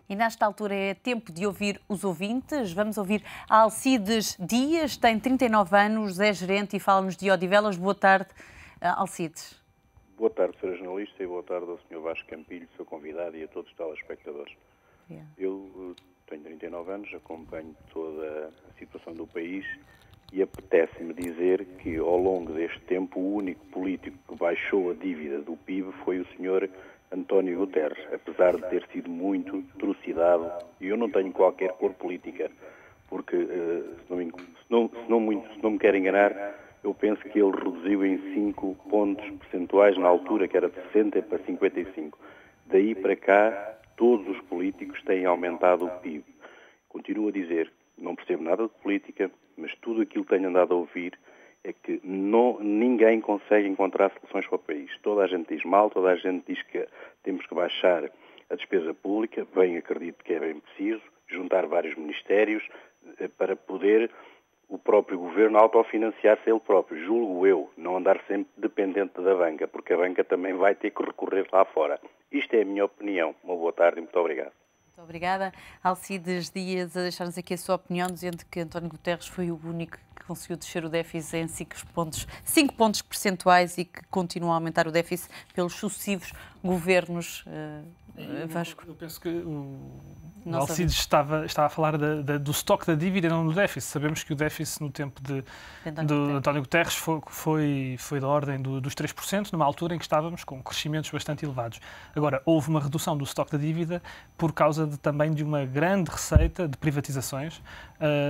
E nesta altura é tempo de ouvir os ouvintes. Vamos ouvir a Alcides Dias, tem 39 anos, é gerente e fala-nos de Odivelas. Boa tarde, Alcides. Boa tarde, Sra. Jornalista, e boa tarde ao Sr. Vasco Campilho, seu convidado, e a todos os telespectadores. Eu tenho 39 anos, acompanho toda a situação do país e apetece-me dizer que, ao longo deste tempo, o único político que baixou a dívida do PIB foi o Sr. António Guterres, apesar de ter sido muito trucidado, e eu não tenho qualquer cor política, porque, se não me quero enganar, eu penso que ele reduziu em 5 pontos percentuais na altura, que era de 60 para 55. Daí para cá, todos os políticos têm aumentado o PIB. Continuo a dizer, não percebo nada de política, mas tudo aquilo que tenho andado a ouvir é que ninguém consegue encontrar soluções para o país. Toda a gente diz mal, toda a gente diz que temos que baixar a despesa pública, bem acredito que é bem preciso, juntar vários ministérios para poder o próprio governo autofinanciar-se ele próprio, julgo eu, não andar sempre dependente da banca, porque a banca também vai ter que recorrer lá fora. Isto é a minha opinião. Uma boa tarde e muito obrigado. Muito obrigada. Alcides Dias a deixar-nos aqui a sua opinião, dizendo que António Guterres foi o único que conseguiu descer o déficit em 5 pontos percentuais e que continua a aumentar o déficit pelos sucessivos governos. Vasco. Eu penso que o Alcides estava a falar do estoque da dívida e não do déficit. Sabemos que o déficit no tempo de António Guterres foi da ordem dos 3%, numa altura em que estávamos com crescimentos bastante elevados. Agora, houve uma redução do estoque da dívida por causa também de uma grande receita de privatizações,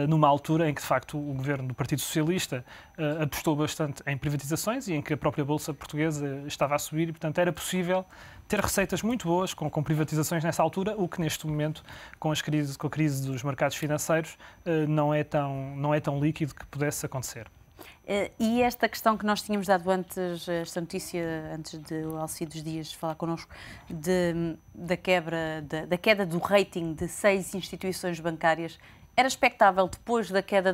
numa altura em que, de facto, o governo do Partido Socialista apostou bastante em privatizações e em que a própria Bolsa Portuguesa estava a subir e, portanto, era possível ter receitas muito boas com privatizações nessa altura, o que neste momento, com a crise dos mercados financeiros, não é tão líquido que pudesse acontecer. E esta questão que nós tínhamos dado antes, esta notícia, antes de o Alcides Dias falar connosco, da queda do rating de 6 instituições bancárias, era expectável, depois da queda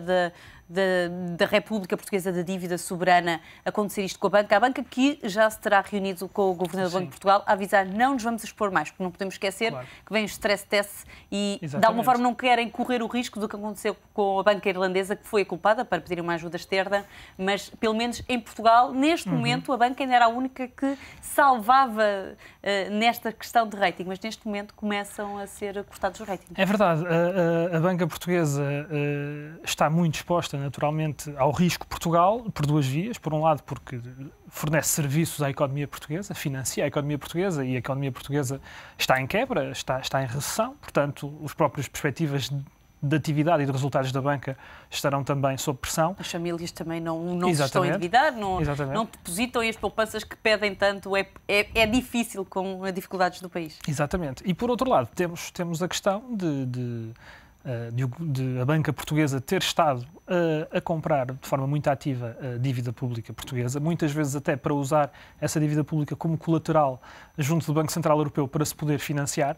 da República Portuguesa da dívida soberana, acontecer isto com a banca que já se terá reunido com o Governador do Banco de Portugal, a avisar, não nos vamos expor mais, porque não podemos esquecer que vem o stress test e, de alguma forma, não querem correr o risco do que aconteceu com a banca irlandesa, que foi a culpada para pedir uma ajuda externa, mas, pelo menos em Portugal, neste momento, a banca ainda era a única que salvava nesta questão de rating, mas neste momento começam a ser cortados os ratings. É verdade, a banca portuguesa está muito exposta, naturalmente, ao risco Portugal, por duas vias. Por um lado, porque fornece serviços à economia portuguesa, financia a economia portuguesa, e a economia portuguesa está em quebra, está em recessão. Portanto, as próprias perspectivas de atividade e de resultados da banca estarão também sob pressão. As famílias também não se estão a endividar, não depositam, e as poupanças que pedem tanto é difícil com as dificuldades do país. Exatamente. E, por outro lado, temos a questão de a banca portuguesa ter estado a comprar de forma muito ativa a dívida pública portuguesa, muitas vezes até para usar essa dívida pública como colateral junto do Banco Central Europeu para se poder financiar.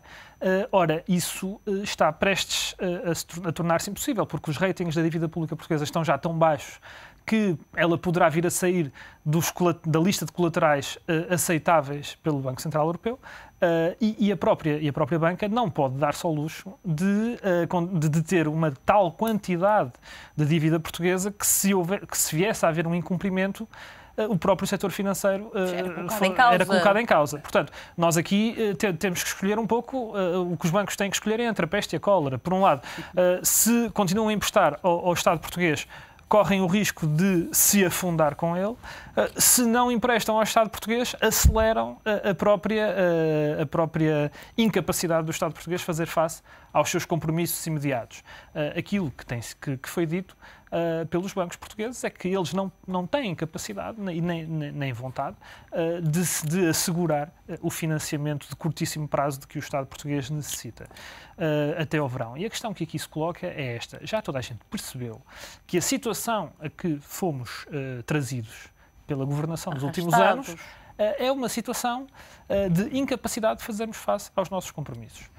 Ora, isso está prestes a tornar-se impossível, porque os ratings da dívida pública portuguesa estão já tão baixos que ela poderá vir a sair da lista de colaterais aceitáveis pelo Banco Central Europeu, e a própria banca não pode dar-se ao luxo de ter uma tal quantidade de dívida portuguesa que se viesse a haver um incumprimento, o próprio setor financeiro era colocado em causa. Portanto, nós aqui temos que escolher um pouco o que os bancos têm que escolher entre a peste e a cólera. Por um lado, se continuam a emprestar ao Estado português, correm o risco de se afundar com ele. Se não emprestam ao Estado português, aceleram a própria incapacidade do Estado português fazer face aos seus compromissos imediatos. Aquilo que foi dito pelos bancos portugueses é que eles não têm capacidade nem vontade de assegurar o financiamento de curtíssimo prazo de que o Estado português necessita até ao verão. E a questão que aqui se coloca é esta. Já toda a gente percebeu que a situação a que fomos trazidos pela governação dos últimos anos é uma situação de incapacidade de fazermos face aos nossos compromissos.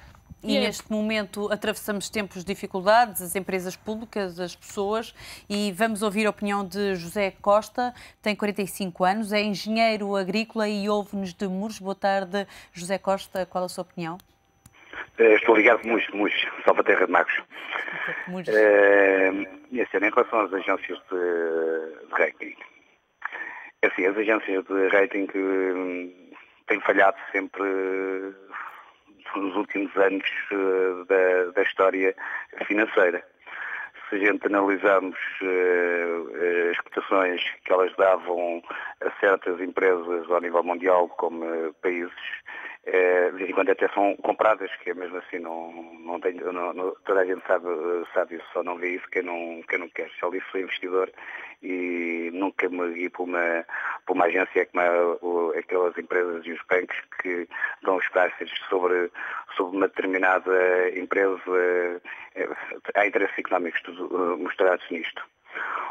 E neste momento atravessamos tempos de dificuldades, as empresas públicas, as pessoas, e vamos ouvir a opinião de José Costa, tem 45 anos, é engenheiro agrícola e ouve-nos de Muros. Boa tarde, José Costa, qual a sua opinião? Estou ligado com Muxo, Salvaterra de Magos. E assim, em relação às agências de rating, assim, as agências de rating têm falhado sempre nos últimos anos da história financeira. Se a gente analisarmos as cotações que elas davam a certas empresas ao nível mundial, como países, de vez em quando até são compradas, que é mesmo assim, não tem, toda a gente sabe isso, só não vê isso quem não quer. Já ali sou investidor e nunca me guio por uma agência como aquelas empresas e os bancos que dão os preços sobre uma determinada empresa. Há interesses económicos mostrados nisto.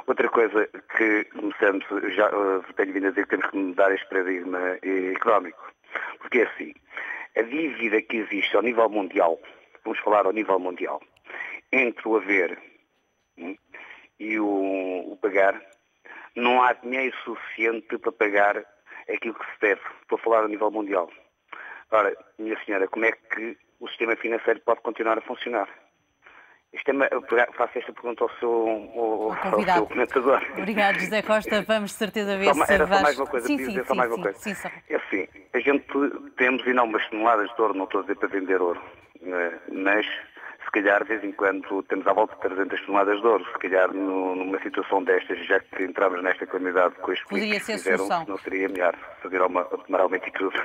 Outra coisa que começamos, já tenho vindo a dizer que temos que mudar este paradigma económico. Porque é assim, a dívida que existe ao nível mundial, vamos falar ao nível mundial, entre o haver e o pagar, não há dinheiro suficiente para pagar aquilo que se deve. Estou a falar ao nível mundial. Ora, minha senhora, como é que o sistema financeiro pode continuar a funcionar? Faço esta pergunta ao seu comentador. Obrigado, José Costa. Vamos de certeza ver se vais... Era só mais uma coisa. Sim. É assim, a gente temos, e não umas toneladas de ouro, não estou a dizer para vender ouro, mas se calhar de vez em quando temos à volta de 300 toneladas de ouro. Se calhar numa situação destas, já que entramos nesta calamidade com estes políticos que fizeram, não seria melhor fazer tomar uma atitude.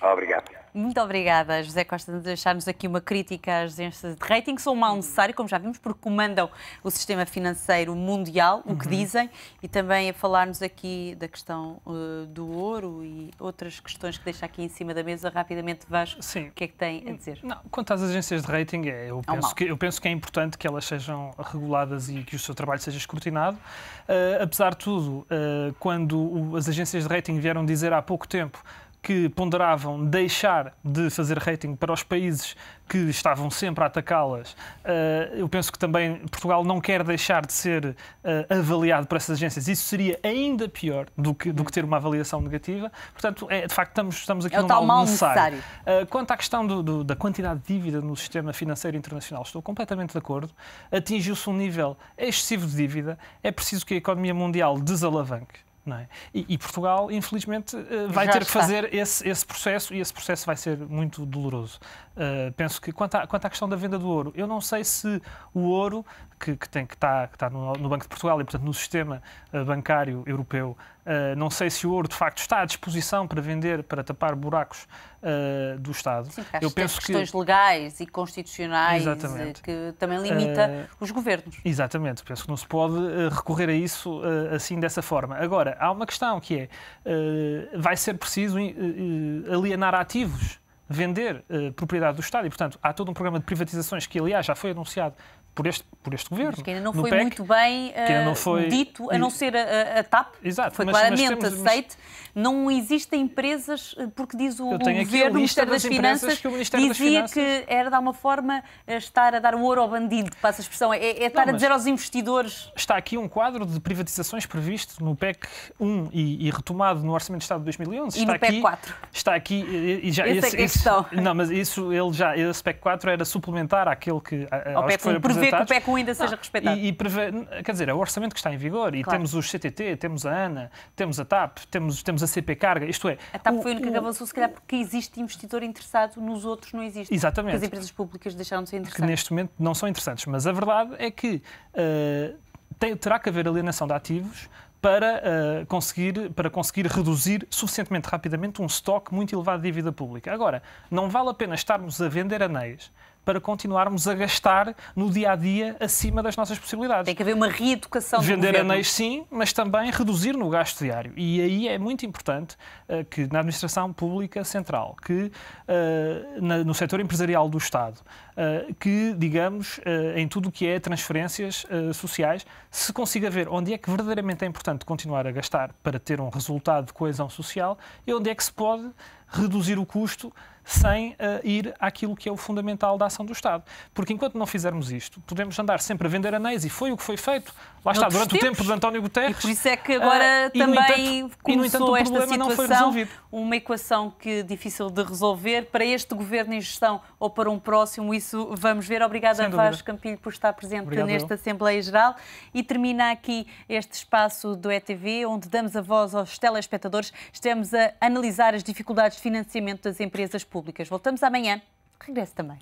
Obrigado. Muito obrigada, José Costa, de deixar-nos aqui uma crítica às agências de rating, que são um mal necessário, como já vimos, porque comandam o sistema financeiro mundial, o que dizem, e também a falar-nos aqui da questão do ouro e outras questões que deixa aqui em cima da mesa. Rapidamente, Vasco, o que é que tem a dizer? Não, quanto às agências de rating, eu penso que é importante que elas sejam reguladas e que o seu trabalho seja escrutinado. Apesar de tudo, quando as agências de rating vieram dizer há pouco tempo que ponderavam deixar de fazer rating para os países que estavam sempre a atacá-las, eu penso que também Portugal não quer deixar de ser avaliado por essas agências. Isso seria ainda pior do que ter uma avaliação negativa. Portanto, de facto, estamos aqui num mal necessário. Quanto à questão da quantidade de dívida no sistema financeiro internacional, estou completamente de acordo. Atingiu-se um nível excessivo de dívida. É preciso que a economia mundial desalavanque. Não é? E Portugal, infelizmente, vai ter que fazer esse processo, e esse processo vai ser muito doloroso. Penso que, quanto à questão da venda do ouro, eu não sei se o ouro que está no Banco de Portugal e, portanto, no sistema bancário europeu, não sei se o ouro, de facto, está à disposição para vender, para tapar buracos do Estado. Sim, eu penso que questões legais e constitucionais que também limita os governos. Exatamente. Penso que não se pode recorrer a isso assim, dessa forma. Agora, há uma questão que é, vai ser preciso alienar ativos, vender propriedade do Estado e, portanto, há todo um programa de privatizações que, aliás, já foi anunciado por este governo. Mas que ainda não foi PEC, muito bem dito, a não ser a TAP. Exato, foi claramente aceite. Não existem empresas, porque diz o governo, o Ministério das Finanças, dizia que era, de alguma forma, estar a dar o ouro ao bandido, passa a expressão. É estar a dizer aos investidores... Está aqui um quadro de privatizações previsto no PEC 1 e retomado no Orçamento de Estado de 2011. E no PEC 4. Está aqui... Essa é a questão. Não, mas esse PEC 4 era suplementar àquele que... Ao PEC 1, prevê que o PEC 1 ainda seja respeitado. Quer dizer, é o orçamento que está em vigor e temos os CTT, temos a ANA, temos a TAP, temos a CP Carga, isto é... A TAP foi a única que avançou, se calhar, porque existe investidor interessado, nos outros não existe. Exatamente. Porque as empresas públicas deixaram de ser interessantes. Que neste momento não são interessantes, mas a verdade é que terá que haver alienação de ativos para conseguir reduzir suficientemente rapidamente um estoque muito elevado de dívida pública. Agora, não vale a pena estarmos a vender anéis para continuarmos a gastar no dia-a-dia acima das nossas possibilidades. Tem que haver uma reeducação do Vender governo. anéis, sim, mas também reduzir no gasto diário. E aí é muito importante que na administração pública central, que no setor empresarial do Estado, que, digamos, em tudo o que é transferências sociais, se consiga ver onde é que verdadeiramente é importante continuar a gastar para ter um resultado de coesão social e onde é que se pode reduzir o custo sem ir àquilo que é o fundamental da ação do Estado. Porque enquanto não fizermos isto, podemos andar sempre a vender anéis, e foi o que foi feito. Lá está, durante o tempo de António Guterres. E por isso é que agora também começou esta situação, uma equação que é difícil de resolver para este governo em gestão ou para um próximo, isso vamos ver. Obrigada, Vasco Campilho, por estar presente nesta Assembleia Geral. E termina aqui este espaço do ETV, onde damos a voz aos telespectadores. Estamos a analisar as dificuldades de financiamento das empresas públicas. Voltamos amanhã. Regresse também.